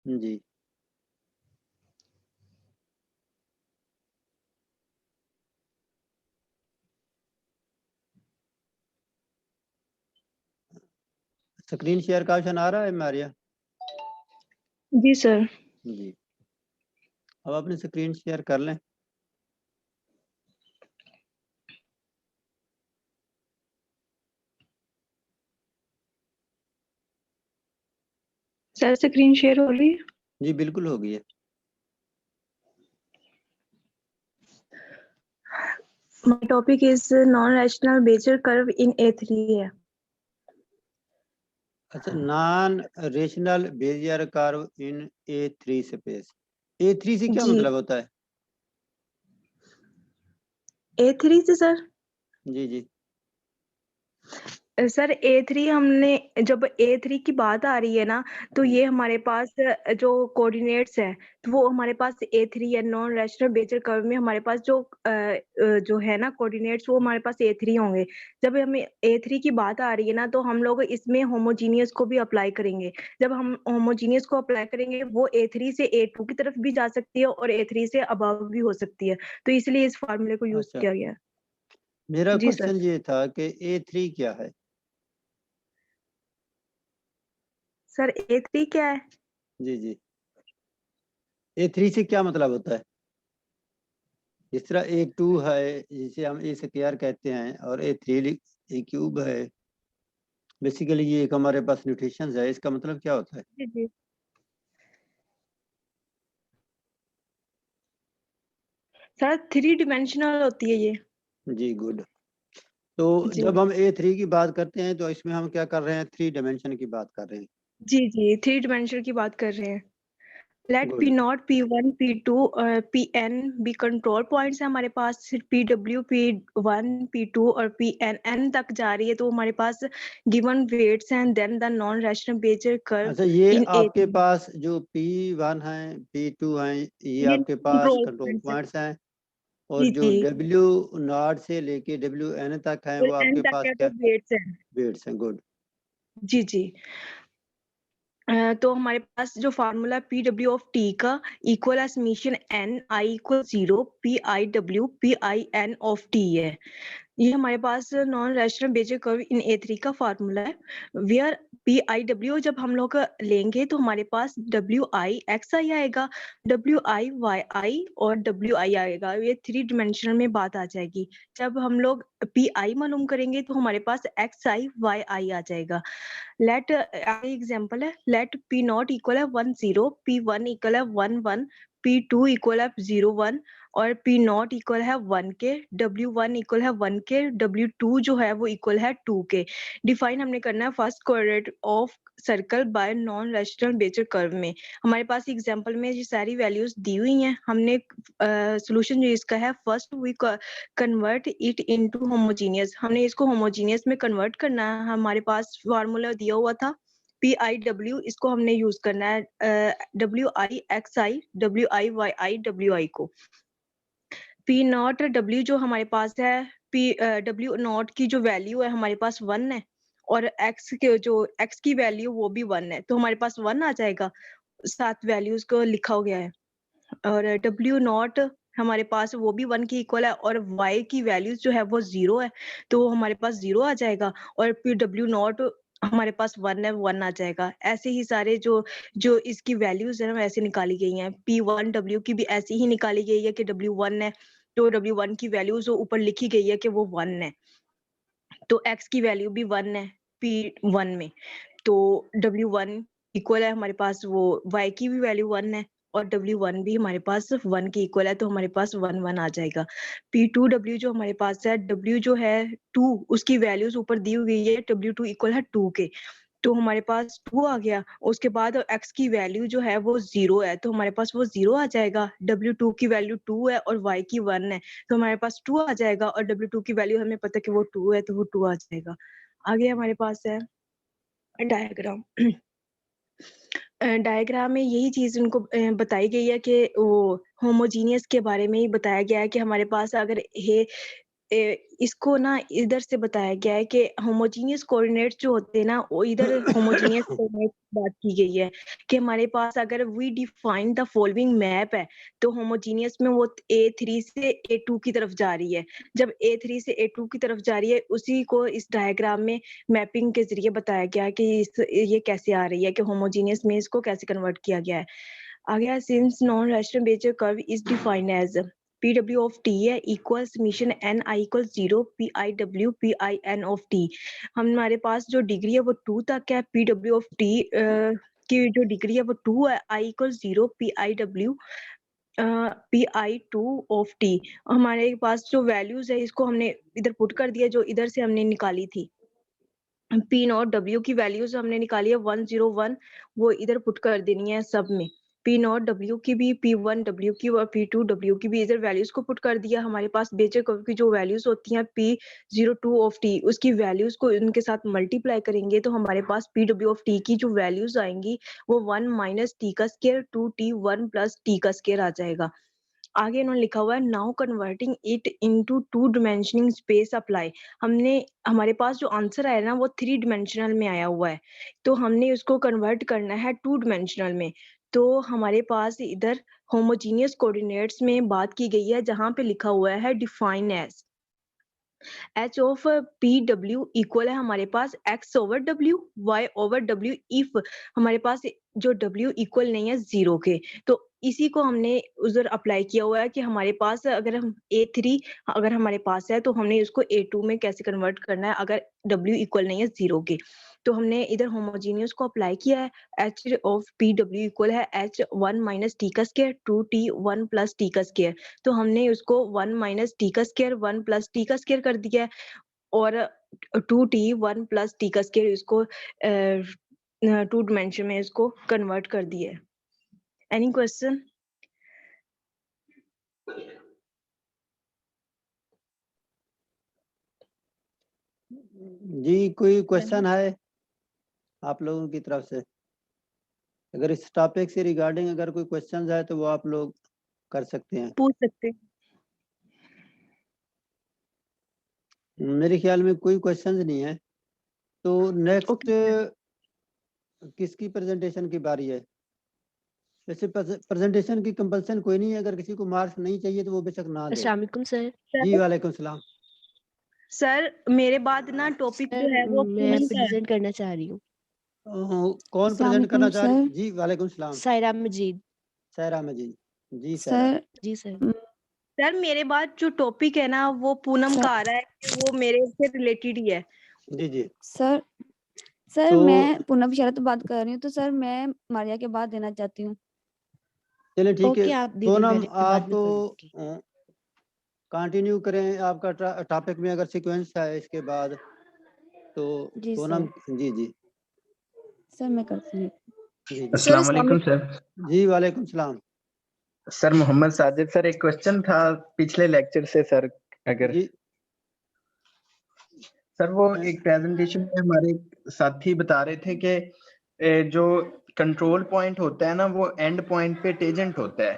जी। Screen share का option आ रहा है मारिया? जी सर। जी। अब अपनी स्क्रीन शेयर कर लें। सर स्क्रीन शेयर हो रही है? जी बिल्कुल हो गई है। My topic is non-rational Bezier curve in A3 है। अच्छा, non rational Bezier curve in A3 space. A3 से क्या जी मतलब होता है? A3 से सर जी जी। सर A3 हमने जब A3 की बात आ रही है ना तो ये हमारे पास जो कोऑर्डिनेट्स है तो वो हमारे पास A3 या नॉन रैशनल बेजियर कर्व में हमारे पास जो है ना कोऑर्डिनेट्स वो हमारे पास A3 होंगे। जब हमें A3 की बात आ रही है ना तो हम लोग इसमें होमोजीनियस को भी अप्लाई करेंगे। जब हम होमोजीनियस को अप्लाई करेंगे वो A3 से A2 की तरफ भी जा सकती है और A3 से अबव भी हो सकती है। तो इसलिए इस फार्मूले को यूज अच्छा, किया गया है। मेरा जी सर। क्वेश्चन ये था कि A3 क्या है? सर A3 क्या है? जी जी। A3 से क्या मतलब होता है? जिस तरह A2 है जिसे हम ए स्क्वायर कहते हैं और A3 A क्यूब है। बेसिकली ये एक हमारे पास न्यूट्रिशंस है, इसका मतलब क्या होता है? जी जी। सर 3 डिमेंशनल होती है ये। जी गुड। तो जी जब हम A3 की बात करते हैं तो इसमें हम क्या कर रहे हैं? 3 डायमेंशन की बात कर रहे हैं। जी जी 3 डिमेंशनल की बात कर रहे हैं। लेट गुड। P0 P1 P2 Pn भी कंट्रोल पॉइंट्स है हमारे पास। Pw P1 P2 और Pn n तक जा रही है तो हमारे पास गिवन वेट्स हैं then the non rational Bezier curve अच्छा, ये इन आपके A3। पास जो P1 है P2 है ये ये आपके पास कंट्रोल कंट्रोल पॉइंट्स है। पॉइंट्स हैं और जी जो जी W0 से लेके WN तक है और वो n आपके तक पास है तो क्या वेट्स हैं। वेट्स हैं। गुड। जी जी तो हमारे पास जो formula P W of T का इक्वल है summation N I equal 0 P I W P I N of T है। ये हमारे पास non rational Bezier curve in A3 का फार्मूला है। वेयर पी आई डब्ल्यू जब हम लोग लेंगे तो हमारे पास डब्ल्यू आई एक्स आई आएगा, डब्ल्यू आई वाई आई और डब्ल्यू आई आएगा। ये 3 डिमेंशनल में बात आ जाएगी। जब हम लोग पी आई मालूम करेंगे तो हमारे पास एक्स आई वाई आई आ जाएगा। लेट आगे एग्जांपल है लेट पी नॉट इक्वल है 1 0 पी वन इक्वल है 1 1 पी टू इक्वल है 0 1 और पी नॉट इक्वल है 1 के डब्ल्यू वन इक्वल है 1 के डब्ल्यू टू जो है वो इक्वल है 2 के। डिफाइन हमने करना है first coordinate of circle by non rational Bezier curve में। हमारे पास एग्जांपल में ये सारी वैल्यूज दी हुई हैं। हमने सॉल्यूशन जो इसका है first we convert it into homogeneous. हमने इसको होमोजीनियस में कन्वर्ट करना है। हमारे पास फार्मूला दिया हुआ था पी आई डब्ल्यू, इसको हमने यूज करना है W I X I W I Y I W I को। पी नॉट डब्ल्यू जो हमारे पास है पी डब्ल्यू नॉट की जो वैल्यू है हमारे पास 1 है और एक्स के जो एक्स की वैल्यू वो भी 1 है तो हमारे पास 1 आ जाएगा। 7 वैल्यूज को लिखा हो गया है और डब्ल्यू नॉट हमारे पास वो भी 1 के इक्वल है और y की वैल्यूज जो है वो 0 है तो हमारे पास 0 आ जाएगा और फिर डब्ल्यू नॉट हमारे पास 1 है 1 आ जाएगा। ऐसे ही सारे जो जो इसकी वैल्यूज है ना वैसे निकाली गई हैं। P1 W की भी ऐसी ही निकाली गई है कि W1 है तो W1 की वैल्यूज ऊपर लिखी गई है कि वो 1 है तो x की वैल्यू भी 1 है P1 में तो W1 इक्वल है हमारे पास वो y की भी वैल्यू 1 है और W1 भी हमारे पास 1 के इक्वल है तो हमारे पास 1 1 आ जाएगा। P2W जो हमारे पास है W जो है 2 उसकी वैल्यूज ऊपर दी हुई है W2 इक्वल है 2 के तो हमारे पास 2 आ गया। उसके बाद x की वैल्यू जो है वो 0 है तो हमारे पास वो 0 आ जाएगा। W2 की वैल्यू 2 है और y की 1 है तो हमारे पास 2 आ जाएगा और W2 की वैल्यू हमें पता है कि वो 2 है तो वो 2 आ जाएगा। आगे हमारे पास है डायग्राम। डायग्राम में यही चीज उनको बताई गई है कि वो होमोजीनियस के बारे में ही बताया गया है कि हमारे पास अगर ये इसको ना इधर से बताया गया है कि होमोजीनियस कोऑर्डिनेट्स जो होते हैं ना, वो इधर होमोजीनियस कोऑर्डिनेट्स की बात की गई है कि हमारे पास अगर we define the following map है, तो होमोजीनियस में वो A3 से A2 की तरफ जा रही है। जब A3 से A2 की तरफ जा रही है, उसी को इस डायग्राम में मैपिंग के ज़रिए बताया गया है कि ये कैसे आ रही है, कि होमोजीनियस में इसको कैसे कन्वर्ट किया गया है। आगे, since non restaurant Bezier curve is defined as PW of T है equal summation Ni equal 0 PIW PIN of T। हमारे पास जो डिग्री है वो 2 तक है। PW of T की जो डिग्री है वो 2 है। I equal 0 PIW PI2 of T। हमारे पास जो वैल्यूज है इसको हमने इधर पुट कर दिया, जो इधर से हमने निकाली थी। P नॉट W की वैल्यूज हमने निकाली है 101, वो इधर पुट कर देनी है सब में। P नॉट W की भी, P1 W की और P2 W की भी इधर वैल्यूज को पुट कर दिया। हमारे पास बेजर कर्व की जो वैल्यूज होती हैं P02 ऑफ T, उसकी वैल्यूज को उनके साथ मल्टीप्लाई करेंगे तो हमारे पास PW ऑफ T की जो वैल्यूज आएंगी वो 1 माइनस T का स्क्वायर 2T 1 प्लस T का स्क्वायर आ जाएगा। आगे इन्होंने लिखा हुआ है now converting it into 2 dimensional space apply. हमने हमारे पास जो आंसर आया ना वो 3 डायमेंशनल में आया हुआ है, तो हमने उसको कन्वर्ट करना है 2 डायमेंशनल में। तो हमारे पास इधर होमोजीनियस कोऑर्डिनेट्स में बात की गई है, जहां पे लिखा हुआ है define as H of PW equal है हमारे पास X over W, Y over W if हमारे पास जो W इक्वल नहीं है 0 के। तो इसी को हमने उधर अप्लाई किया हुआ है कि हमारे पास अगर हम A3 अगर हमारे पास है तो हमने उसको A2 में कैसे कन्वर्ट करना है अगर W इक्वल नहीं है 0 के। तो हमने इधर होमोजीनियस को अप्लाई किया है। H ऑफ PW इक्वल है H1 माइनस T का स्क्वायर 2T 1 प्लस T का स्क्वायर। तो हमने उसको 1 माइनस T का स्क्वायर 1 प्लस T का स्क्वायर कर दिया है और 2T 1 प्लस T का स्क्वायर इसको 2 डायमेंशन में इसको कन्वर्ट कर दिया है। Any question? जी, कोई क्वेश्चन है आप लोगों की तरफ से? अगर इस टॉपिक से रिगार्डिंग अगर कोई क्वेश्चन है तो वो आप लोग कर सकते हैं। पूछ सकते हैं। मेरे ख्याल में कोई क्वेश्चन नहीं है, तो नेक्स्ट Okay. किसकी प्रेजेंटेशन की बारी है? वैसे प्रेजेंटेशन की कंपल्सन कोई नहीं है, अगर किसी को मार्क्स नहीं चाहिए तो वो बेशक ना दे। अस्सलाम वालेकुम सर। जी वालेकुम सलाम। सर मेरे बाद ना टॉपिक जो है वो मैं पूनम का है। प्रेजेंट करना चाह रही हूँ। कौन प्रेजेंट करना चाह रही? जी वालेकुम सलाम। सायरा मजीद। सायरा मजीद। जी सायरा। जी सर। सर मेरे बाद जो टॉपिक है ना वो पूनम का आ रहा है कि वो मेरे से रिलेटेड ही है। जी जी सर तो मैं पूनम शरत बात कर रही हूँ। तो सर मैं मारिया के बाद देना चाहती हूँ। चलिए ठीक ओके, है। आप दे दें, पूनम मैं बाद आप में कर लूंगी। कंटिन्यू करें आपका टॉपिक में अगर सीक्वेंस है इसके बाद तो। जी पूनम सर। जी जी सर मैं करती हूँ। जी जी अस्सलाम वालेकुम सर। जी वालेकुम सलाम। सर मोहम्मद साजिद सर, एक क्वेश्चन था पिछले लेक्चर से सर। अगर जी सर वो एक प्रेजेंटेशन में हमारे साथी बता रहे थे कि जो कंट्रोल पॉइंट होता है ना वो एंड पॉइंट पे टेजेंट होता है।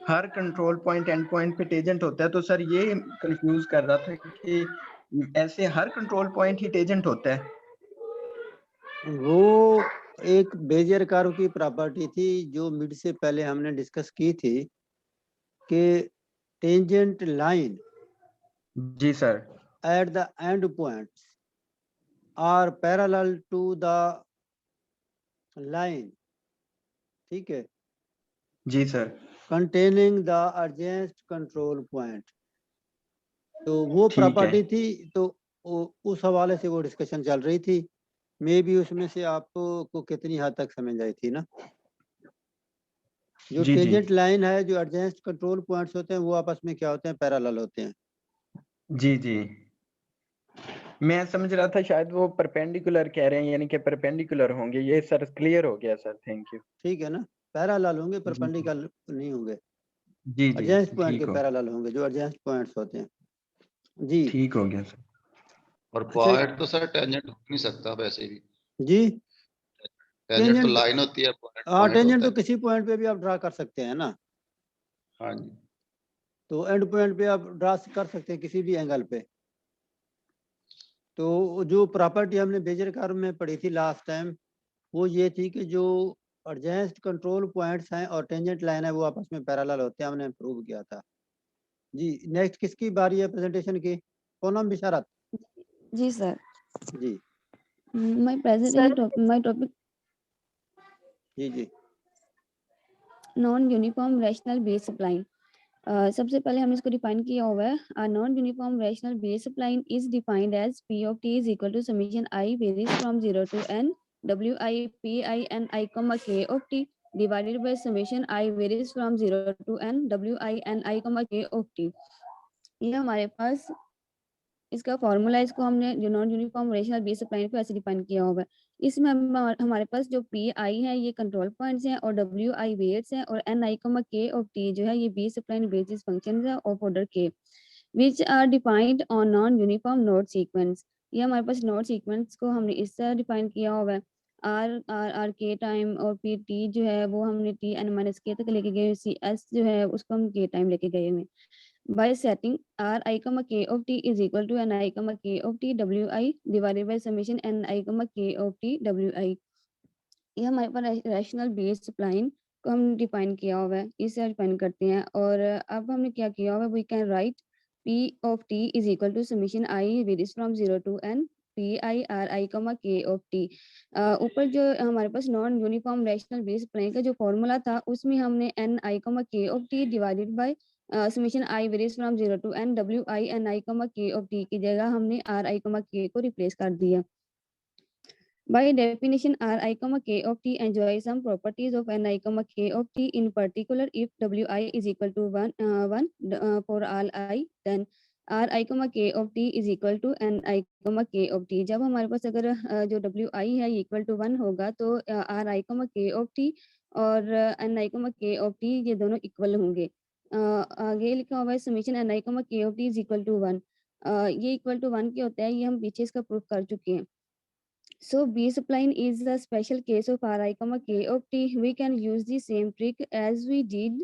हर कंट्रोल पॉइंट एंड पॉइंट पे टेजेंट होता है। तो सर ये कंफ्यूज कर रहा था कि ऐसे हर कंट्रोल पॉइंट ही टेजेंट होता है? वो एक बेजियर कर्व की प्रॉपर्टी थी जो मिड से पहले हमने डिस्कस की थी कि tangent line ji sir. at the end points are parallel to the line, ठीक है, जी sir. containing the adjacent control point। तो वो ठीक है। प्रॉपर्टी थी, तो उस हवाले से वो डिस्कशन चल रही थी। मे भी उसमें से आपको कितनी हद तक समझ आई थी ना। जो जी जी टेंजेंट लाइन है, जो एडजेंट कंट्रोल पॉइंट्स होते हैं वो आपस में क्या होते हैं, पैरेलल होते हैं। जी जी मैं समझ रहा था शायद वो परपेंडिकुलर कह रहे हैं, यानी कि परपेंडिकुलर होंगे। ये सर क्लियर हो गया सर, थैंक यू। ठीक है ना, पैरेलल होंगे, जी परपेंडिकुलर नहीं होंगे। जी एडजेंट पॉइंट ठीक के हो पैरेलल होंगे, जो एडजेंट पॉइंट्स होते हैं। जी ठीक हो गया सर। और अच्छा पॉइंट तो सर टेंजेंट हो नहीं सकता वैसे भी। जी, टेंजेंट तो टेंजेंट लाइन होती है, पॉइंट हाँ, पॉइंट टेंजेंट होता तो है। किसी पॉइंट पे भी आप ड्रा कर सकते हैं ना। हाँ जी। तो एंड पॉइंट पे आप ड्रा कर सकते हैं किसी भी एंगल पे। तो जो प्रॉपर्टी हमने बेजर कर्व में पढ़ी थी लास्ट टाइम, वो ये थी कि जो एडजेंट कंट्रोल पॉइंट्स हैं और टेंजेंट लाइन है वो आपस में पैरेलल होते हैं, हमने प्रूव किया था। जी नेक्स्ट किसकी बारी है प्रेजेंटेशन की? पूनम बिशारत। जी सर। जी माय प्रेजेंटेशन माय टॉपिक जी जी non uniform rational base spline. सबसे पहले हमने इसको डिफाइन किया हुआ है। A non-uniform rational base spline is defined as P of t is equal to summation I varies from 0 to n Wi Pi n I comma k of t divided by summation I varies from 0 to n Wi n I comma k of t। ये हमारे पास इसका formula, इसको हमने जो non uniform rational base spline को ऐसे define किया हुआ है। इसमें हमारे पास जो पी आई है ये कंट्रोल पॉइंट्स हैं और डब्ल्यू आई वेट्स हैं और N I comma K of T जो है ये बेस स्प्लाइन बेसिस फंक्शंस है of order K which are defined on non uniform node sequence. ये हमारे पास नोड सीक्वेंस को हमने इस तरह डिफाइन किया हुआ है। आर के टाइम और पी टी जो है वो हमने टी एन माइनस के तक लेके गए, सी एस जो है उसको हम के टाइम लेके गए हुए by setting r I comma k of t is equal to n I comma k of t wi divided by summation n I comma k of t wi। ये हमारे पास रैशनल बेस स्प्लाइन को हम define किया हुआ है, इसे define करते हैं। और अब हमने क्या किया हुआ है, we can write p of t is equal to summation I varies from 0 to n p I r I comma k of t। ऊपर जो हमारे पास non uniform rational base spline का जो फॉर्मूला था उसमें हमने n I comma k of t divided by summation I varies from 0 to n wi n I comma k of t की जगह हमने r I comma k को replace कर दिया। By definition, r I comma k of t enjoys some properties of n I comma k of t. In particular, if wi is equal to 1 for all I, then r I comma k of t is equal to n I comma k of t। जब हमारे पास अगर जो wi है equal to 1 होगा तो r I comma k of t और n I comma k of t ये दोनों इक्वल होंगे। आगे लिखा हुआ है summation N I comma K of T is equal to 1। ये इक्वल टू 1 के होता है, ये हम पीछे इसका प्रूफ कर चुके हैं। So B spline is a special case of Ri comma K of T. We can use the same trick as we did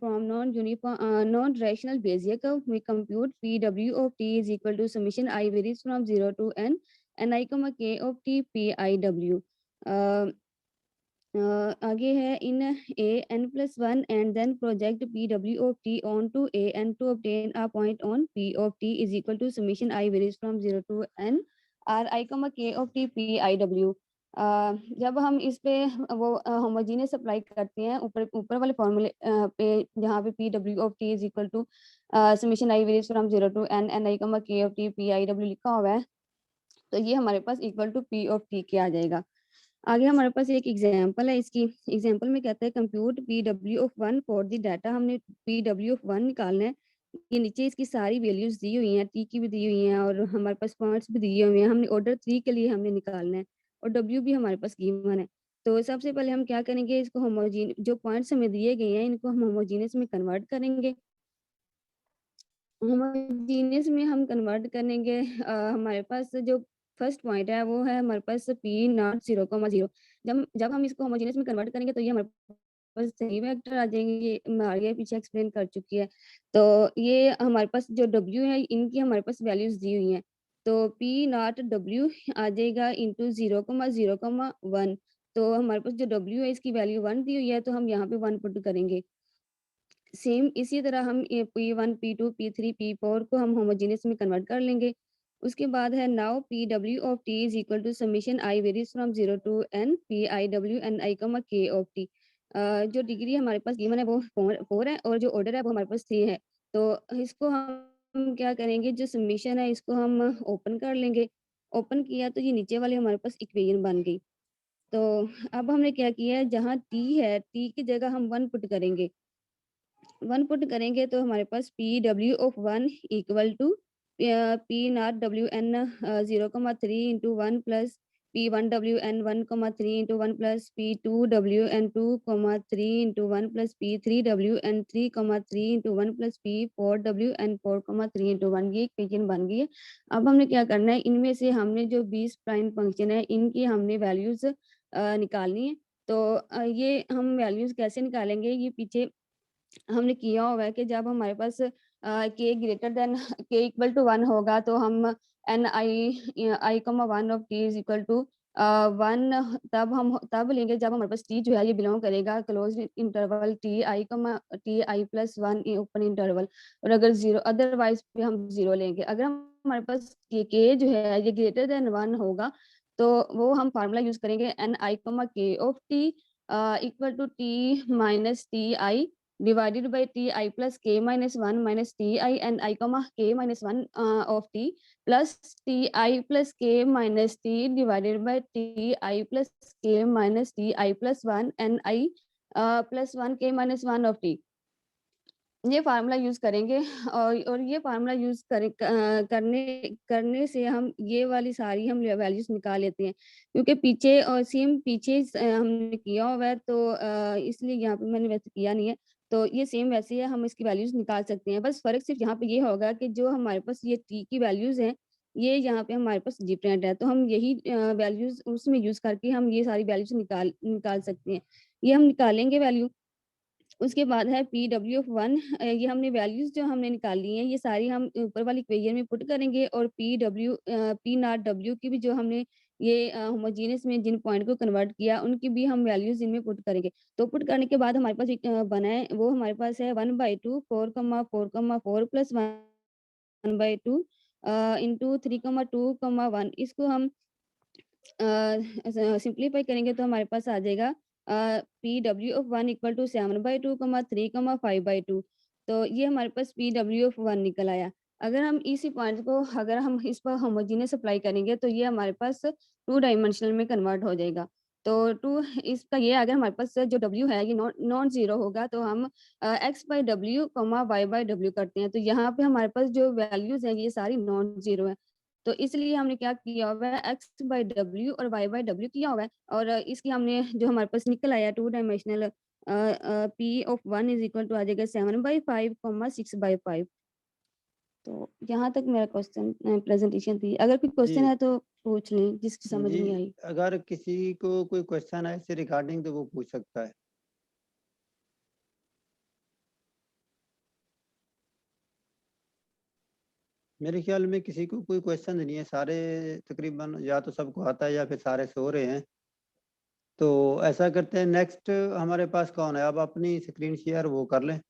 from non-rational Bezier curve. We compute Pw of T is equal to summation I varies from 0 to n I comma K of T Piw। आगे है in a n plus 1 and then project Pw of T onto a n to obtain a point on P of T is equal to summation I varies from 0 to n r I comma k of t p I w। जब हम इस पे वो homogeneous apply करते हैं ऊपर वाले फॉर्मूले पे जहाँ पे P W of T is equal to summation I varies from 0 to n n I comma k of t p I w लिखा हुआ है, तो ये हमारे पास equal to p of t के आ जाएगा। आगे हमारे पास एक एग्जांपल है, इसकी एग्जांपल में कहता है compute P W of 1 for the data. हमने पी डब्ल्यू ऑफ 1 निकालना है। ये नीचे इसकी सारी वैल्यूज दी हुई हैं, टी की भी दी हुई हैं और हमारे पास पॉइंट्स भी दिए हुए हैं। हमने ऑर्डर 3 के लिए हमने निकालना है और डब्ल्यू भी हमारे पास गिवन है। तो सबसे पहले हम क्या करेंगे, इसको होमोजीन जो पॉइंट्स हमें दिए गए हैं इनको हम होमोजीनियस में कन्वर्ट करेंगे। होमोजीनियस में हम कन्वर्ट करेंगे, हमारे पास जो फर्स्ट पॉइंट है वो है हमारे पास पी नॉट 0,0। जब हम इसको होमोजीनियस में कन्वर्ट करेंगे तो ये हमारे पास सही वेक्टर आ जाएंगे। ये मारिया पीछे एक्सप्लेन कर चुकी है। तो ये हमारे पास जो डब्ल्यू है इनकी हमारे पास वैल्यूज दी हुई हैं। तो पी नॉट डब्ल्यू आ जाएगा इंटू 0,0,1। तो हमारे पास जो डब्ल्यू है इसकी वैल्यू 1 दी हुई है, तो हम यहाँ पे 1 पुट करेंगे। सेम इसी तरह हम P1, P2, P3, P4 को हम होमोजीनियस में कन्वर्ट कर लेंगे। उसके बाद है now Pw of t is equal to summation I varies from 0 to n Piw n I comma k of t। जो डिग्री हमारे पास गिवन है वो 4 है और जो ऑर्डर है वो हमारे पास 3 है। तो इसको हम क्या करेंगे, जो समीशन है इसको हम ओपन कर लेंगे। ओपन किया तो ये नीचे वाले हमारे पास इक्वेशन बन गई। तो अब हमने क्या किया है, जहाँ t है t की जगह हम 1 पुट करेंगे। 1 पुट करेंगे तो हमारे पास P W of 1 equal to P naught W N 0,3 into 1 plus P 1 W N 1,3 into 1 plus P 2 W N 2,3 into 1 plus P 3 W N 3,3 into 1 plus P 4 W N 4,3 into 1। ये equation बन गई है। अब हमने क्या करना है, इनमें से हमने जो 20 प्राइम फंक्शन है इनकी हमने वैल्यूज निकालनी है। तो ये हम वैल्यूज कैसे निकालेंगे, ये पीछे हमने किया हुआ है कि जब हमारे पास K greater than K equal to 1 होगा तो हम N I comma 1 of T is equal to 1 तब लेंगे जब हमारे पास टी जो है ये बिलोंग करेगा close interval T I plus 1 open interval, और अगर जीरो अदरवाइज पे हम जीरो लेंगे। अगर हमारे पास के जो है ये ग्रेटर देन 1 होगा तो वो हम फार्मूला यूज करेंगे N I comma K of T equal to T minus T I divided by T I plus K minus 1 minus T I N I comma K minus 1 of T plus T I plus K minus T divided by T I plus K minus T I plus 1 N I plus 1 K minus 1 of T. ये formula use करेंगे और ये formula use करने से हम ये वाली सारी हम वैल्यूज निकाल लेते हैं, क्योंकि पीछे और सेम पीछे हमने किया हुआ है तो इसलिए यहाँ पे मैंने वैसे किया नहीं है, तो ये सेम वैसे है, हम इसकी वैल्यूज निकाल सकते हैं। बस फर्क सिर्फ यहाँ पे ये होगा कि जो हमारे पास ये टी की वैल्यूज हैं ये यहाँ पे हमारे पास डिफरेंट है, तो हम यही वैल्यूज उसमें यूज करके हम ये सारी वैल्यूज निकाल सकते हैं। ये हम निकालेंगे वैल्यू। उसके बाद है पी डब्ल्यू ऑफ 1, ये हमने वैल्यूज जो हमने निकाली हैं ये सारी हम ऊपर वाली इक्वेशन में पुट करेंगे, और पी नॉट डब्ल्यू की भी जो हमने ये होमोजेनियस में जिन पॉइंट को कन्वर्ट किया उनकी भी हम वैल्यूज इनमें पुट करेंगे। तो पुट करने के बाद हमारे पास एक बना है, वो हमारे पास है 1/2 4,4,4 प्लस 1/2 इंटू 3,2,1। इसको हम सिंप्लीफाई करेंगे तो हमारे पास आ जाएगा P W of 1 equal to 7/2 3 5/2। तो ये हमारे पास पी डब्ल्यू ऑफ 1 निकल आया। अगर हम इसी पॉइंट को अगर हम इस पर होमोजेनियस अप्लाई करेंगे तो ये हमारे पास 2 डायमेंशनल में कन्वर्ट हो जाएगा। तो 2 इसका ये अगर हमारे पास जो w है ये नॉन जीरो होगा तो हम x/w, y/w करते हैं, तो यहाँ पे हमारे पास जो वैल्यूज हैं ये सारी नॉन जीरो है। तो इसलिए हमने क्या किया हुआ है x/w और y/w किया हुआ है, और इसकी हमने जो हमारे पास निकल आया 2 dimensional p of 1 is equal to आ जाएगा 7/5, 6/5। तो यहाँ तक मेरा क्वेश्चन प्रेजेंटेशन थी। अगर कोई क्वेश्चन जी है तो पूछ लें जिसकी समझ जी, नहीं आई। अगर किसी को कोई क्वेश्चन है इससे रिगार्डिंग तो वो पूछ सकता है। मेरे ख्याल में किसी को कोई क्वेश्चन नहीं है, सारे तकरीबन या तो सबको आता है या फिर सारे सो रहे हैं। तो ऐसा करते हैं, नेक्स्ट हमारे पास कौन है? अब अपनी स्क्रीन शेयर वो कर लें।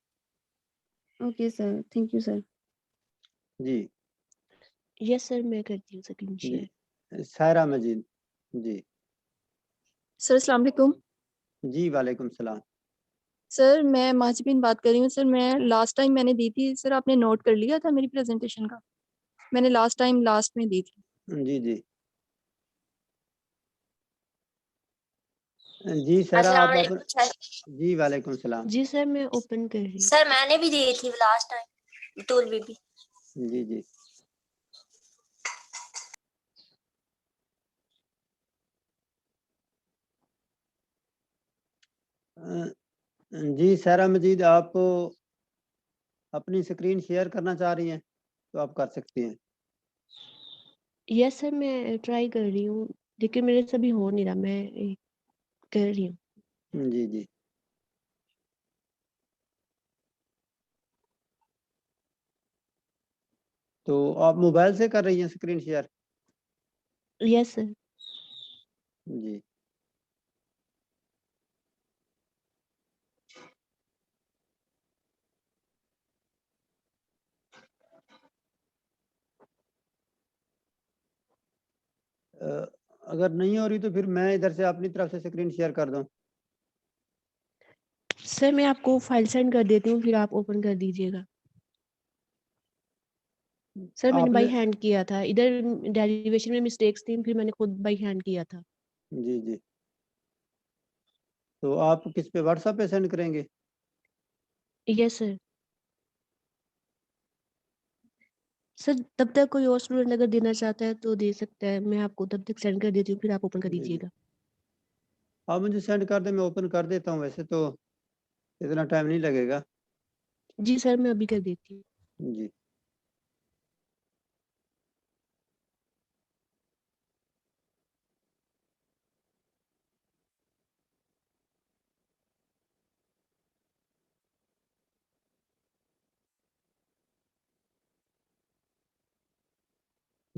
Okay sir, thank you sir. जी यस सर, मैं करती हूँ स्क्रीन जी, शेयर। सायरा मजीद जी। सर अस्सलाम वालेकुम। जी वालेकुम सलाम। सर मैं माजिबिन बात कर रही हूँ। सर मैं लास्ट टाइम मैंने दी थी, सर आपने नोट कर लिया था मेरी प्रेजेंटेशन का? मैंने लास्ट टाइम लास्ट में दी थी। जी जी जी सायरा आप जी वालेकुम सलाम। जी सर, मैं ओपन कर रही हूँ। सर मैंने भी दी थी लास्ट टाइम टूल भी। जी जी जी सायरा मजीद, आप अपनी स्क्रीन शेयर करना चाह रही हैं तो आप कर सकती हैं। यस सर, मैं ट्राई कर रही हूँ लेकिन मेरे से अभी हो नहीं रहा। मैं कर रही हूँ। जी जी तो आप मोबाइल से कर रही हैं स्क्रीन शेयर? Yes sir. जी अगर नहीं हो रही तो फिर मैं इधर से अपनी तरफ से स्क्रीन शेयर कर दूं। सर मैं आपको फाइल सेंड कर देती हूँ, फिर आप ओपन कर दीजिएगा। सर मैंने बाई आपने हैंड किया था, इधर डेरिवेशन में मिस्टेक्स थी, फिर मैंने खुद बाई हैंड किया था। जी जी, तो आप किस पे, व्हाट्सएप पे सेंड करेंगे? Yes sir. सर तब तक कोई और स्टूडेंट अगर देना चाहता है तो दे सकता है, मैं आपको तब तक सेंड कर देती हूँ, फिर आप ओपन कर जी जी, दीजिएगा। आप मुझे सेंड कर दें, मैं ओपन कर देता हूँ। वैसे तो इतना टाइम नहीं लगेगा। जी सर, मैं अभी कर देती हूँ। जी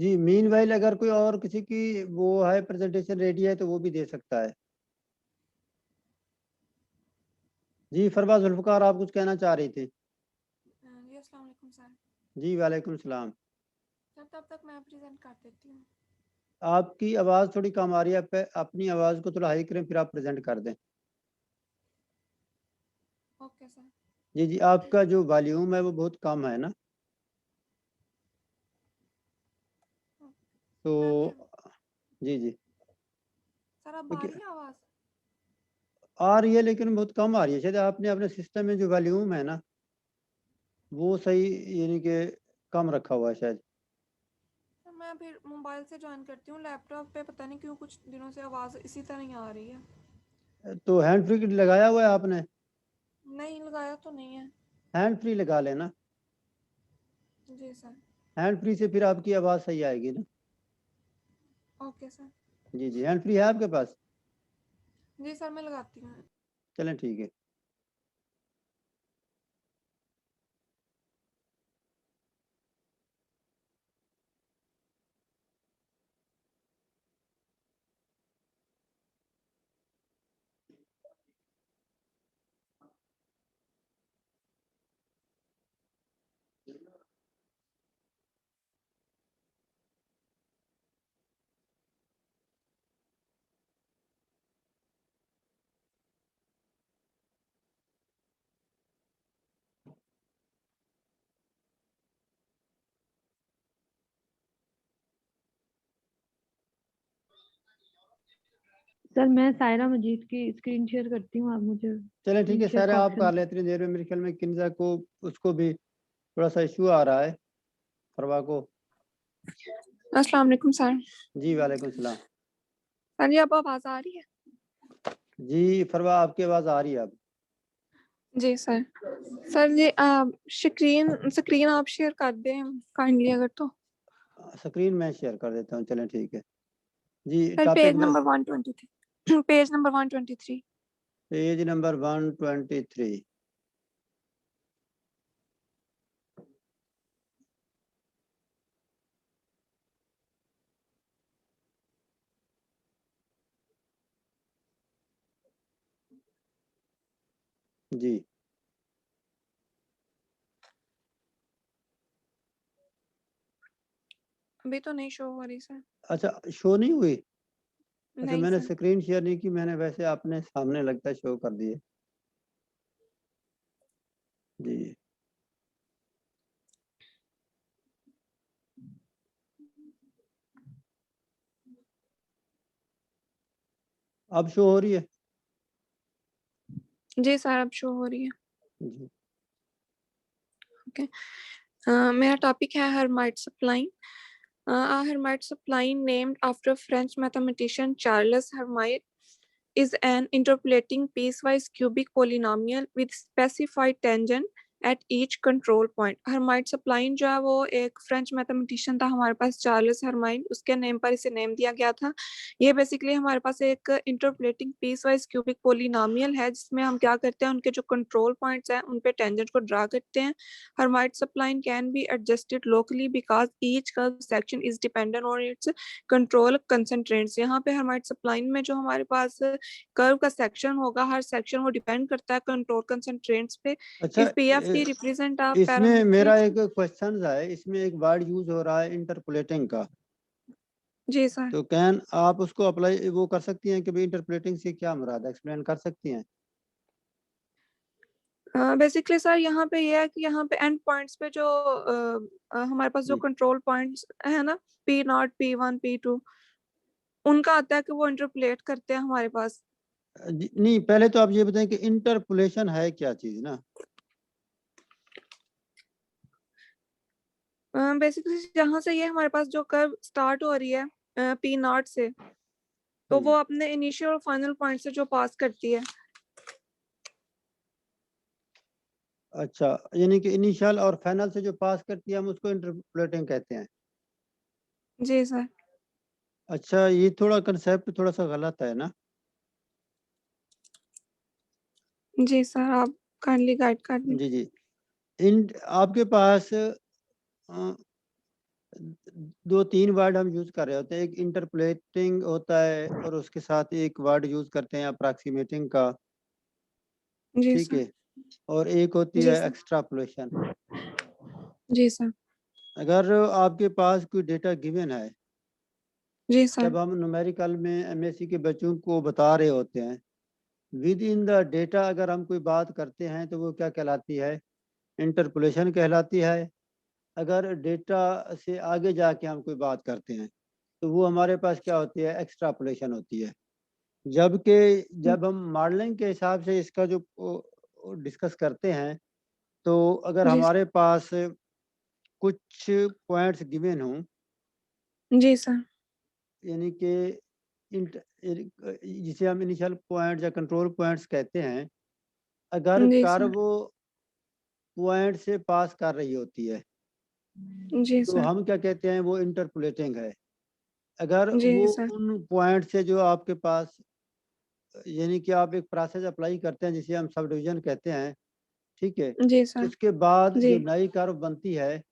जी मीनवाइल अगर कोई और किसी की वो है प्रेजेंटेशन रेडी है तो वो भी दे सकता है। जी फरवा जुल्फकार आप कुछ कहना चाह रही थी? जी अस्सलाम वालेकुम सर। जी वालेकुम सलाम। सर तब तक मैं प्रेजेंट कर देती हूँ। आपकी आवाज़ थोड़ी कम आ रही है, अपनी आवाज़ को थोड़ा हाई करें फिर आप प्रेजेंट कर दें। Okay sir. जी जी आपका जो वॉल्यूम है वो बहुत कम है ना, तो जी जी सर अब आ रही है आवाज़? आ रही है लेकिन बहुत कम आ रही है। शायद आपने अपने सिस्टम में जो वॉल्यूम है ना वो सही यानी कि कम रखा हुआ है शायद। सर मैं फिर मोबाइल से ज्वाइन करती हूँ, लैपटॉप पे पता नहीं क्यों कुछ दिनों से आवाज़ इसी तरह ही आ रही है। तो हैंड फ्री लगाया हुआ है आपने? नहीं लगाया तो नहीं है। हैंड फ्री लगा लेना। जी सर। हैंड फ्री से फिर आपकी आवाज़ सही आएगी ना। Okay sir. जी जी हैंड फ्री है आपके पास? जी सर मैं लगाती हूँ। चलें ठीक है। सर मैं सायरा मजीद की स्क्रीन शेयर करती हूँ, आप मुझे चलें ठीक है स्क्रीन शेयर सारे का आप ऑप्शन कर लेते हैं देर में। मेरे ख्याल में किन्जा को उसको भी थोड़ा सा इशू आ रहा है, फरवा को। अस्सलाम वालेकुम सर। जी वालेकुम सलाम। सर जी अब आवाज़ आ रही है? जी फरवा आपकी आवाज़ आ रही है अब। जी सर। सर जी स्क्रीन आप शेयर कर दें काइंडली अगर तो। स्क्रीन मैं शेयर कर देता हूँ। चलें ठीक है जी। Sir topic page number 123 page number 123। Page number 123। जी अभी तो नहीं शो हो रही सर। अच्छा शो नहीं हुई? अच्छा नहीं मैंने सर। स्क्रीन शेयर नहीं की, मैंने वैसे अपने सामने लगता है शो कर दिए। जी अब शो हो रही है? जी सर अब शो हो रही है। जी ओके। मेरा टॉपिक है Hermite spline. A Hermite suppline named after French mathematician Charles Hermite is an interpolating piecewise cubic polynomial with specified tangent at each control point. Hermite suppline जो है वो एक फ्रेंच मैथमेटिशियन था हमारे पास, चार्ल्स हर्माइट, उसके name पर इसे name दिया गया था। ये बेसिकली हमारे पास एक इंटरपोलेटिंग पीसवाइज क्यूबिक पोलिनोमियल है जिसमें हम क्या करते हैं, उनके जो कंट्रोल पॉइंट्स हैं उन पे टेंजेंट को ड्रा करते हैं। Hermite suppline can be adjusted locally because each curve section is dependent on its control concentrates. यहाँ पे Hermite suppline में जो हमारे पास कर्व का सेक्शन होगा, हर सेक्शन वो डिपेंड करता है कंट्रोल कंसंट्रेंट्स पे। अच्छा इफ PFT रिप्रेजेंट अ इसमें मेरा पैरामीट्रिक। एक क्वेश्चन है, इसमें एक वर्ड यूज हो रहा है इंटरपोलेटिंग का, जी सर। तो कैन आप उसको अप्लाई वो कर सकती हैं कि भाई इंटरपोलेटिंग से क्या मुराद है, एक्सप्लेन कर सकती हैं? बेसिकली सर यहाँ पे ये है कि यहाँ पे एंड पॉइंट्स पे जो हमारे पास जो जी कंट्रोल पॉइंट्स है ना, P0 P1 P2, उनका आता है कि वो इंटरपोलेट करते हैं हमारे पास। नहीं पहले तो आप ये बताएं कि इंटरपोलेशन है क्या चीज ना। बेसिकली जहाँ से ये हमारे पास जो कर्व स्टार्ट हो रही है P0 से, तो वो अपने इनिशियल और फाइनल पॉइंट से जो पास करती है। अच्छा यानी कि इनिशियल और फाइनल से जो पास करती है हम उसको इंटरपोलेटिंग कहते हैं। जी सर। अच्छा ये थोड़ा कंसेप्ट थोड़ा सा गलत है ना। जी सर आप काइंडली गाइड कर दें। जी जी इन आपके पास दो तीन वर्ड हम यूज कर रहे होते हैं, एक इंटरपोलेटिंग होता है और उसके साथ एक वर्ड यूज करते हैं अप्रॉक्सीमेटिंग का, जी ठीक सर। है, और एक होती जी है सर। एक्सट्रापोलेशन। जी सर। अगर आपके पास कोई डेटा गिवन है, जी सर। जब हम न्यूमेरिकल में एमएससी के बच्चों को बता रहे होते हैं, विद इन द डेटा अगर हम कोई बात करते हैं तो वो क्या कहलाती है, इंटरपोलेशन कहलाती है। अगर डेटा से आगे जाके हम कोई बात करते हैं तो वो हमारे पास क्या होती है, एक्स्ट्रापोलेशन होती है। जबकि जब हम मॉडलिंग के हिसाब से इसका जो डिस्कस करते हैं, तो अगर जी हमारे पास कुछ पॉइंट्स गिवन हों, जी सर। यानी कि जिसे हम इनिशियल पॉइंट या कंट्रोल पॉइंट्स कहते हैं, अगर जी सर। कर्व पॉइंट से पास कर रही होती है जी तो सर। हम क्या कहते हैं, वो इंटरपोलेटिंग है। अगर जी वो सर। उन पॉइंट से जो आपके पास, यानी कि आप एक प्रोसेस अप्लाई करते हैं जिसे हम सब डिवीजन कहते हैं, ठीक है, जी सर। उसके बाद जी। जो नई कर्व बनती है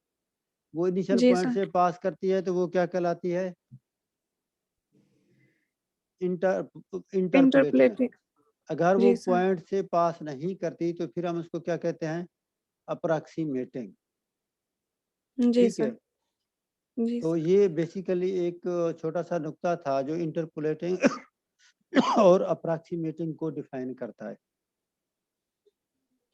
वो इनिशियल जी पॉइंट सर। से पास करती है, तो वो क्या कहलाती है, इंटर इंटरपोलेटिंग। इंटरप्लेटिंग। अगर वो जी सर। पॉइंट से पास नहीं करती तो फिर हम उसको क्या कहते हैं, अप्रॉक्सीमेटिंग, जी ठीक है। सर। जी तो सर। ये बेसिकली एक छोटा सा नुक्ता था जो इंटरपोलेटिंग और अप्रॉक्सीमेटिंग को डिफाइन करता है।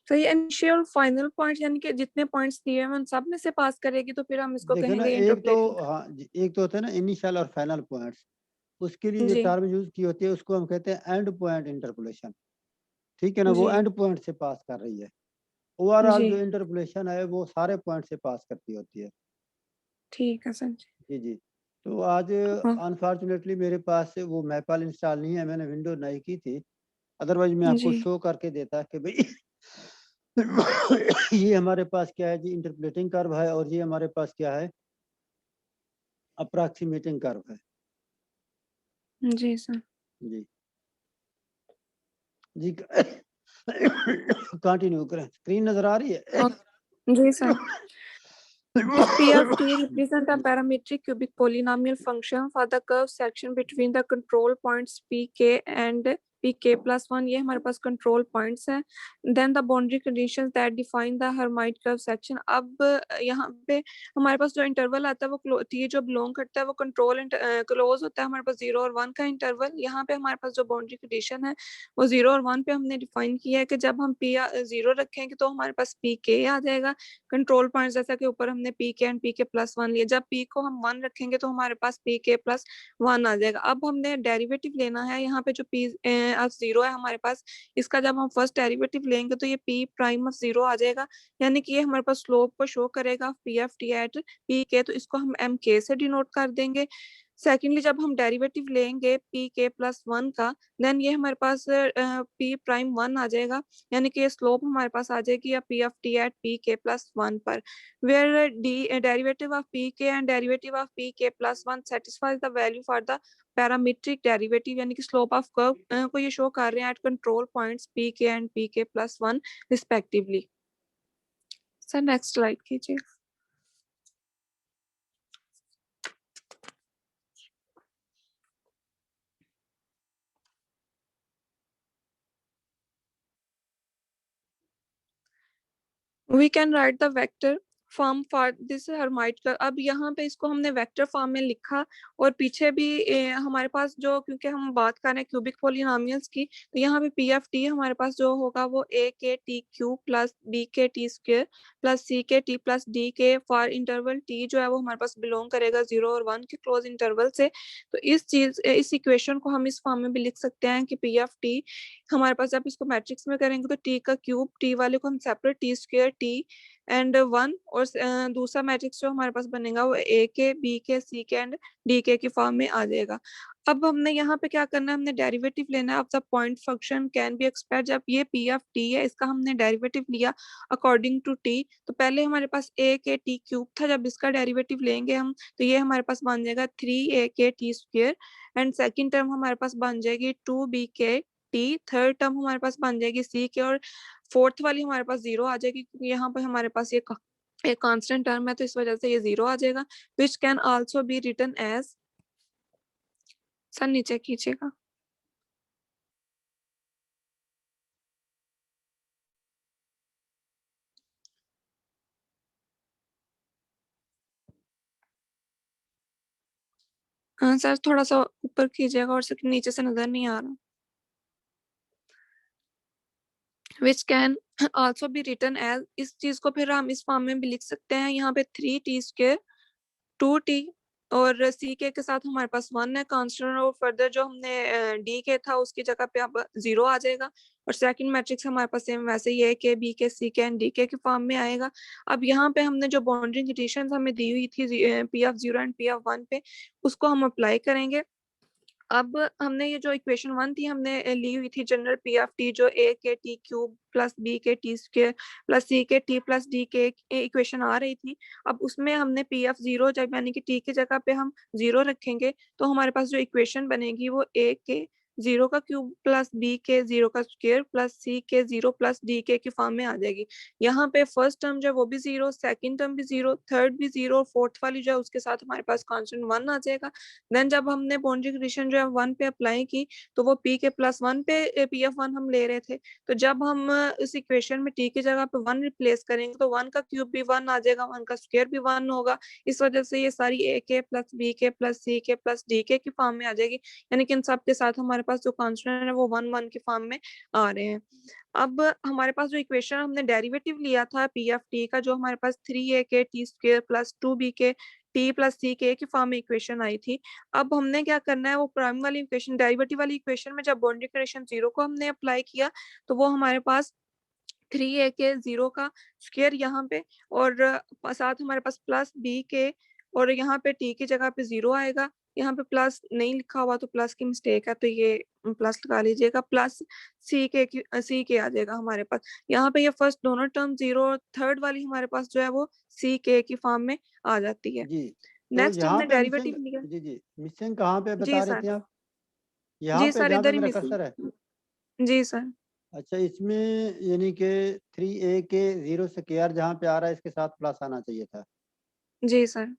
तो ये इनिशियल फाइनल पॉइंट यानी कि जितने पॉइंट्स दिए हैं उन सब में से पास करेगी तो फिर हम इसको देखिए ना, कहेंगे एक तो इंटरप्लेटिंग। हाँ एक तो होता है ना इनिशियल और फाइनल पॉइंट्स, उसके लिए जो जी। टर्म यूज की होती है उसको हम कहते हैं एंड पॉइंट इंटरपोलेशन, ठीक है ना, वो जी। एंड पॉइंट से पास कर रही है। ओवरऑल जी। जो इंटरपोलेशन है वो सारे पॉइंट से पास करती होती है। ठीक है सर जी। जी जी। तो आज हाँ। अनफॉर्चुनेटली मेरे पास वो मैपल इंस्टॉल नहीं है, मैंने विंडो नहीं की थी, अदरवाइज मैं आपको जी। शो करके देता कि भाई ये हमारे पास क्या है जी, इंटरपोलेटिंग कर्व है, और ये हमारे पास क्या है, अप्रॉक्सीमेटिंग कर्व है। जी सर। जी जी। कंटिन्यू करें, स्क्रीन नजर आ रही है। जी sir. If P of t represent a parametric cubic polynomial function for the curved section between the control points pk and pk plus 1, ये हमारे पास control points हैं. Then the boundary conditions that define the Hermite curve section. अब यहाँ पे हमारे पास जो interval आता है वो t जो belong करता है वो control close होता है हमारे पास 0 और 1 का interval. यहाँ पे हमारे पास जो boundary condition है वो 0 और 1 पे हमने define किया है कि जब हम p 0 रखेंगे तो हमारे पास pk आ जाएगा कंट्रोल पॉइंट, जैसा कि ऊपर हमने P K and P K plus 1 लिया, जब पी को हम 1 रखेंगे तो हमारे पास पी के प्लस 1 आ जाएगा। अब हमने डेरिवेटिव लेना है, यहाँ पे जो पी ऑफ 0 है हमारे पास, इसका जब हम फर्स्ट डेरिवेटिव लेंगे तो ये पी प्राइम ऑफ 0 आ जाएगा, यानी कि ये हमारे पास स्लोप को शो करेगा P F T at P K, तो इसको हम एम के से डिनोट कर देंगे। सेकेंडली जब हम डेरिवेटिव लेंगे पी के प्लस 1 का, देन ये हमारे पास पी प्राइम 1 आ जाएगा, यानी कि ये स्लोप हमारे पास आ जाएगी या P of T at P K plus 1 पर, where D derivative of P K and derivative of P K plus 1 satisfies the value for the parametric derivative, यानी कि स्लोप ऑफ कर्व को ये शो कर रहे हैं eight control points P K and P K plus 1 respectively. Sir next slide कीजिए। We can write the vector form for this Hermite का। अब यहाँ पे इसको हमने वेक्टर फॉर्म में लिखा और पीछे भी हमारे पास जो, क्योंकि हम बात कर रहे हैं क्यूबिक पॉलिनोमियल्स की, तो यहाँ पे पी एफ टी हमारे पास जो होगा वो ए के टी क्यूब प्लस बी के टी स्क्वायर प्लस सी के टी प्लस डी के फॉर इंटरवल टी जो है वो हमारे पास बिलोंग करेगा 0 और 1 के क्लोज इंटरवल से। तो इस इक्वेशन को हम इस फॉर्म में भी लिख सकते हैं कि पी एफ टी हमारे पास, जब इसको मैट्रिक्स में करेंगे तो टी का क्यूब, टी वाले को हम separate T square T and 1, और दूसरा मैट्रिक्स जो हमारे पास बनेगा वो ए के बी के सी के एंड डी के की फॉर्म में आ जाएगा। अब हमने यहाँ पे क्या करना है, हमने डेरिवेटिव लेना है of the point function can be expressed. जब ये पी ऑफ टी है इसका हमने डेरिवेटिव लिया अकॉर्डिंग टू टी, तो पहले हमारे पास ए के टी क्यूब था, जब इसका डेरिवेटिव लेंगे हम तो ये हमारे पास बन जाएगा 3a के T square, and second term हमारे पास बन जाएगी 2b के टी, थर्ड टर्म हमारे पास बन जाएगी सी के, और फोर्थ वाली हमारे पास 0 आ जाएगी क्योंकि यहाँ पे हमारे पास ये एक कांस्टेंट टर्म है, तो इस वजह से ये 0 आ जाएगा। Which can also be written as, sir नीचे खींचेगा, हाँ सर थोड़ा सा ऊपर कीजिएगा और सर नीचे से नजर नहीं आ रहा। Which can also be written as, इस चीज को फिर हम इस फॉर्म में भी लिख सकते हैं, यहाँ पे 3t² 2t और ck के साथ हमारे पास 1 है कांस्टेंट, और फर्दर जो हमने dk था उसकी जगह पे अब 0 आ जाएगा। और सेकंड मैट्रिक्स हमारे पास सेम वैसे ही है, k bk ck and dk के फॉर्म में आएगा। अब यहाँ पे हमने जो बाउंड्री कंडीशंस हमें दी हुई थी p(0) एंड p(1) पे, उसको हम अप्लाई करेंगे। अब हमने ये जो इक्वेशन 1 थी हमने ली हुई थी जनरल पी ऑफ टी, जो a के टी क्यूब प्लस b के टी स्क्वायर प्लस c के टी प्लस d के इक्वेशन आ रही थी। अब उसमें हमने पी ऑफ 0 जब यानी कि t की जगह पे हम 0 रखेंगे, तो हमारे पास जो इक्वेशन बनेगी वो a के 0 का क्यूब प्लस b के 0 का स्क्वायर प्लस c के 0 प्लस d के फॉर्म में आ जाएगी। यहाँ पे फर्स्ट टर्म जो है वो भी 0, सेकंड टर्म भी 0, थर्ड भी 0, और फोर्थ वाली जो है उसके साथ हमारे पास कांस्टेंट 1 आ जाएगा। देन जब हमने बाउंड्री कंडीशन जो है 1 पे अप्लाई की, तो वो p के +1 पे p(1) हम ले रहे थे। तो जब हम इस इक्वेशन में t की जगह पे 1 रिप्लेस करेंगे, तो 1 का क्यूब भी 1 आ जाएगा, 1 का स्क्वायर भी 1 होगा। इस वजह से ये सारी a के प्लस b के प्लस c के प्लस d के की फॉर्म में आ जाएगी, यानी कि इन सब के साथ हमारे पास जो कांस्टेंट है वो 1 1 की फॉर्म में आ रहे हैं। अब हमारे पास जो इक्वेशन हमने डेरिवेटिव लिया था p ऑफ t का, जो हमारे पास 3a के टी स्क्वायर प्लस 2b के टी प्लस सी के की फॉर्म में इक्वेशन आई थी। अब हमने क्या करना है, वो प्राइम वाली इक्वेशन डेरिवेटिव वाली इक्वेशन में जब बाउंड्री कंडीशन 0 को हमने अप्लाई किया, तो वो हमारे पास 3a के 0 का स्क्वायर यहाँ पे, और साथ हमारे पास प्लस b के, और यहाँ पे t की जगह पे 0 आएगा। यहाँ पे प्लस नहीं लिखा हुआ तो प्लस की मिस्टेक है, तो ये प्लस लगा लीजिएगा, प्लस सी के आ जाएगा हमारे पास। यहाँ पे ये फर्स्ट दोनों टर्म 0, थर्ड वाली हमारे पास जो है वो सी के की फॉर्म में आ जाती है। जी, तो नेक्स्ट यहाँ हमने पे डेरिवेटिव मिसिंग, लिया। जी मिसिंग कहाँ पे जी बता रहे सर, थे आप? यहाँ जी पे सर जहाँ पे इधर ही मेरा मिसिंग, कर्सर है। जी सर, अच्छा, इसमें यानी कि 3a के 0 स्क्वायर जहाँ पे आ रहा है इसके साथ प्लस आना चाहिए था। जी सर,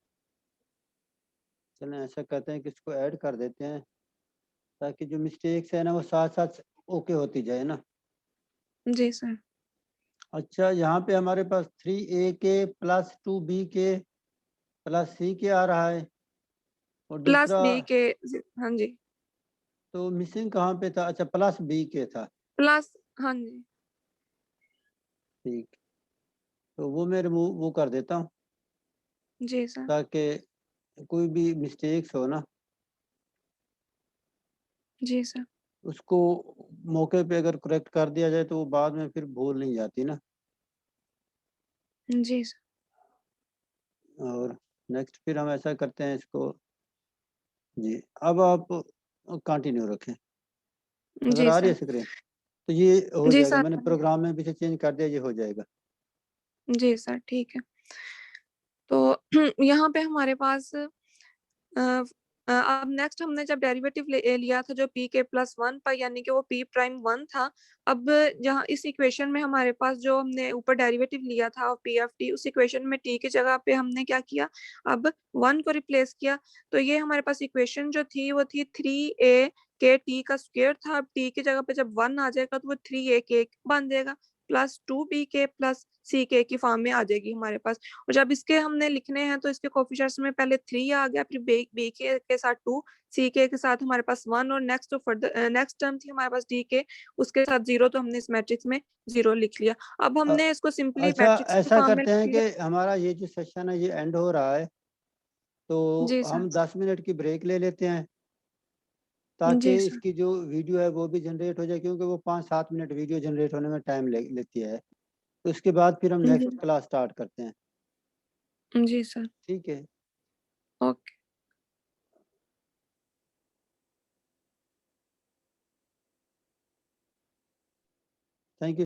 चलें ऐसा करते हैं कि इसको ऐड कर देते हैं, ताकि जो मिस्टेक्स है ना वो साथ साथ ओके होती जाए ना। जी सर, अच्छा, यहाँ पे हमारे पास 3a के प्लस 2b के प्लस c के आ रहा है, और प्लस दूसरा बी के, हाँ जी, तो मिसिंग कहाँ पे था? अच्छा, प्लस b के था। प्लस, हाँ जी, ठीक, तो वो मैं रिमूव वो कर देता हूँ, जी सर, ताकि कोई भी मिस्टेक्स हो ना जी सर, उसको मौके पे अगर करेक्ट कर दिया जाए तो वो बाद में फिर भूल नहीं जाती ना। जी सर, और नेक्स्ट फिर हम ऐसा करते हैं इसको, जी अब आप कंटिन्यू रखें, अगर जी आ रही है सर, स्क्रीन तो ये हो जी जाएगा। सर, मैंने प्रोग्राम में भी से चेंज कर दिया, ये हो जाएगा। जी सर, ठीक है। तो यहाँ पे हमारे पास अब नेक्स्ट हमने जब डेरिवेटिव लिया था जो p के +1 पर, यानी कि वो p'1 था। अब जहाँ इस इक्वेशन में हमारे पास जो हमने ऊपर डेरिवेटिव लिया था p ऑफ t, उस इक्वेशन में t की जगह पे हमने क्या किया, अब 1 को रिप्लेस किया। तो ये हमारे पास इक्वेशन जो थी वो थी 3a के t का स्क्वायर था। अब t की जगह पे जब 1 आ जाएगा तो वो 3a के बन जाएगा, प्लस 2b के प्लस c के की फॉर्म में आ जाएगी हमारे पास। और जब इसके हमने लिखने हैं तो इसके कोफिशिएंट्स में पहले 3 आ गया, फिर b के साथ 2, c के साथ हमारे पास 1, और नेक्स्ट तो फर्दर नेक्स्ट टर्म थी हमारे पास d के, उसके साथ 0, तो हमने इस मैट्रिक्स में 0 लिख लिया। अब हमने इसको सिंपली अच्छा, मैट्रिक्स की ऐसा फॉर्म में करते लिख हैं लिया। कि हमारा ये जो सेशन है ये एंड हो रहा है, तो जी सर, हम 10 मिनट की ब्रेक ले लेते हैं, ताकि जी सर, इसकी जो वीडियो है वो भी जनरेट हो जाए, क्योंकि वो 5-7 मिनट वीडियो जनरेट होने में टाइम लेती है। तो उसके बाद फिर हम जी, नेक्स्ट क्लास स्टार्ट करते हैं। जी सर, ठीक है, ओके। Thank you.